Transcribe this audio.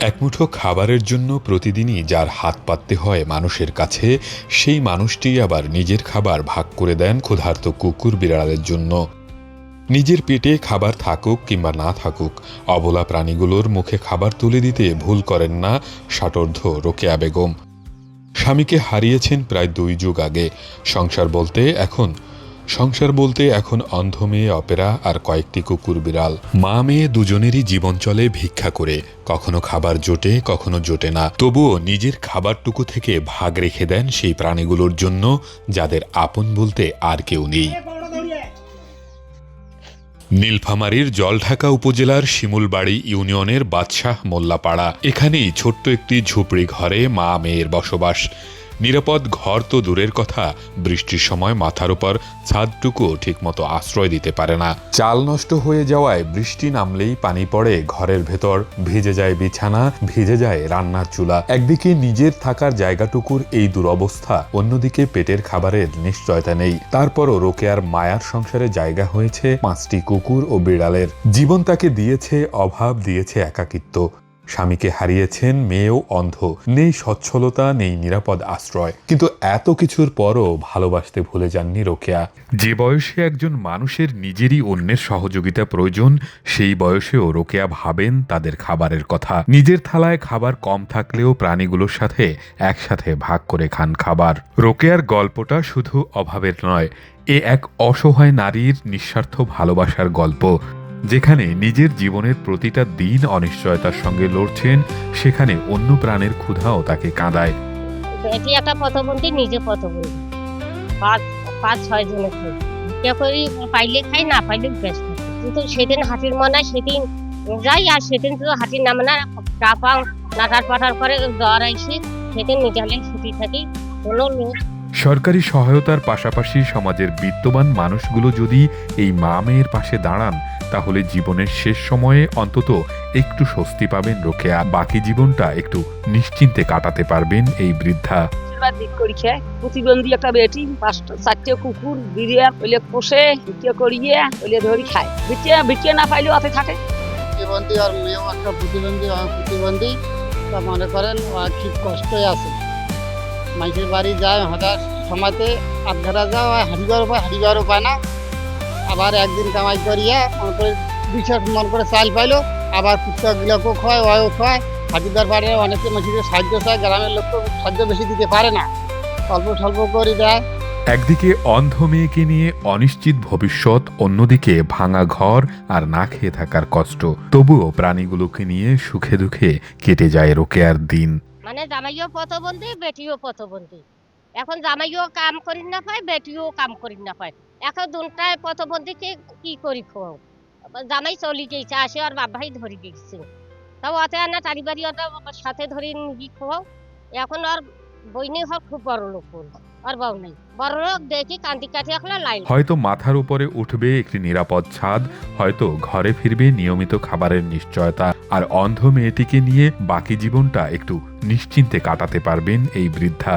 একমুঠো খাবারের জন্য প্রতিদিনই যার হাত পাততে হয় মানুষের কাছে, সেই মানুষটি আবার নিজের খাবার ভাগ করে দেন ক্ষুধার্ত কুকুর বিড়ালের জন্য। নিজের পেটে খাবার থাকুক কিংবা না থাকুক, অবলা প্রাণীগুলোর মুখে খাবার তুলে দিতে ভুল করেন না ষাটোর্ধ্ব রোকেয়া বেগম। স্বামীকে হারিয়েছেন প্রায় 2 যুগ আগে। সংসার বলতে এখন অন্ধ মেয়ে অপেরা আর কয়েকটি কুকুর বিড়াল। মা মেয়ে দুজনেরই জীবন চলে ভিক্ষা করে, কখনো খাবার জোটে কখনো জোটে না। তবুও নিজের খাবারটুকু থেকে ভাগ রেখে দেন সেই প্রাণীগুলোর জন্য যাদের আপন বলতে আর কেউ নেই। নীলফামারীর জলঢাকা উপজেলার শিমুলবাড়ি ইউনিয়নের বাদশাহ মোল্লাপাড়া। এখানেই ছোট্ট একটি ঝুপড়ি ঘরে মা মেয়ের বসবাস। নিরাপদ ঘর তো দূরের কথা, বৃষ্টির সময় মাথার উপর ছাদটুকু ঠিকমতো আশ্রয় দিতে পারে না। চাল নষ্ট হয়ে যাওয়ায় বৃষ্টি নামলেই পানি পড়ে ঘরের ভেতর, ভিজে যায় বিছানা, ভিজে যায় রান্নার চুলা। একদিকে নিজের থাকার জায়গাটুকুর এই দুরবস্থা, অন্যদিকে পেটের খাবারের নিশ্চয়তা নেই। তারপরও রোকেয়ার মায়ার সংসারে জায়গা হয়েছে 5টি কুকুর ও বিড়ালের। জীবন তাকে দিয়েছে অভাব, দিয়েছে একাকিত্ব। স্বামীকে হারিয়েছেন, মেয়েও অন্ধ, নেই সচ্ছলতা, নেই নিরাপদ আশ্রয়। কিন্তু এত কিছুর পরও ভালোবাসতে ভুলে যাননি রোকেয়া। যে বয়সে একজন মানুষের নিজেরই অন্যের সহযোগিতা প্রয়োজন, সেই বয়সেও রোকেয়া ভাবেন তাদের খাবারের কথা। নিজের থালায় খাবার কম থাকলেও প্রাণীগুলোর সাথে একসাথে ভাগ করে খান খাবার। রোকেয়ার গল্পটা শুধু অভাবের নয়, এ এক অসহায় নারীর নিঃস্বার্থ ভালোবাসার গল্প। যেখানে নিজের জীবনের প্রতিটা দিন অনিশ্চয়তার সঙ্গে লড়ছেন, সেখানে অন্য প্রাণের ক্ষুধাও তাকে কাঁদায়। এটি একটা প্রতিবন্ধী, নিজে প্রতিবন্ধী, 5-6 জনের খাই, করি পাইলে খাই, না পাইলে বেশ। কিন্তু সেদিন হাতির মনে সেদিন যাই, আর সেদিন তো হাতির নামে না টাপাং নাটার পাটার করে জ্বর আইসি, সেদিন নিজালে ছুটি থাকি কোনো লোক। সরকারি সহায়তার পাশাপাশি সমাজের বিত্তবান মানুষগুলো যদি এই মা মেয়ের পাশে দাঁড়ান, তাহলে জীবনের শেষ সময়ে অন্তত একটু স্বস্তি পাবেন রোকেয়া। বাকি জীবনটা একটু নিশ্চিন্তে কাটাতে পারবেন এই বৃদ্ধা। প্রতিবন্ধী একটা বেটি, 5-4টে কুকুর বিড়িয়া ওইলে পোষে, বিক্রি করিয়ে ওইলে ধরি খায়। বিক্রি না পাইলেও হাতে থাকে। প্রতিবন্ধী আর মেয়েও একটা প্রতিবন্ধী, তা মনে করেন খুব কষ্টই আছে। মানুষের বাড়ি যায় হঠাৎ সময়তে আধঘাটা যাওয়া হয়, হাঁড়িঘর পায় না। আবার একদিন কামাই করিয়া মনে করে 200 মন করে চাল পাইলো, আবার পুস্তকগুলোকেও খায়, ওয়ও খায়। হাঁটিঘর পাড়ে অনেকে মানুষের সাহায্য চায়, গ্রামের লোক তো সাহায্য বেশি দিতে পারে না, অল্প করে দেয়। একদিকে অন্ধ মেয়েকে নিয়ে অনিশ্চিত ভবিষ্যৎ, অন্যদিকে ভাঙা ঘর আর না খেয়ে থাকার কষ্ট। তবুও প্রাণীগুলোকে নিয়ে সুখে দুঃখে কেটে যায় রোকেয়ার দিন। মানে জামাইও প্রতিবন্ধী, বেটিও প্রতিবন্ধী। এখন জামাইও কাম করি না পায়, বেটিও কাম করি না পায়। এখন দুটায় প্রতিবন্ধীকে কি করি খাও। জামাই চলি গেছে, আসে আর বাবাই ধরে গেছে, তাও অতে না তারি বাড়ি ওটা সাথে ধরে নিয়ে খাও। এখন আর বইনি হওয়ার খুব বড় লোক, আর বউ নেই, বড় লোক দেখি কান্দি কাটি এখন লাইন। হয়তো মাথার উপরে উঠবে একটি নিরাপদ ছাদ, হয়তো ঘরে ফিরবে নিয়মিত খাবারের নিশ্চয়তা, আর অন্ধ মেয়েটিকে নিয়ে বাকি জীবনটা একটু নিশ্চিন্তে কাটাতে পারবেন এই বৃদ্ধা।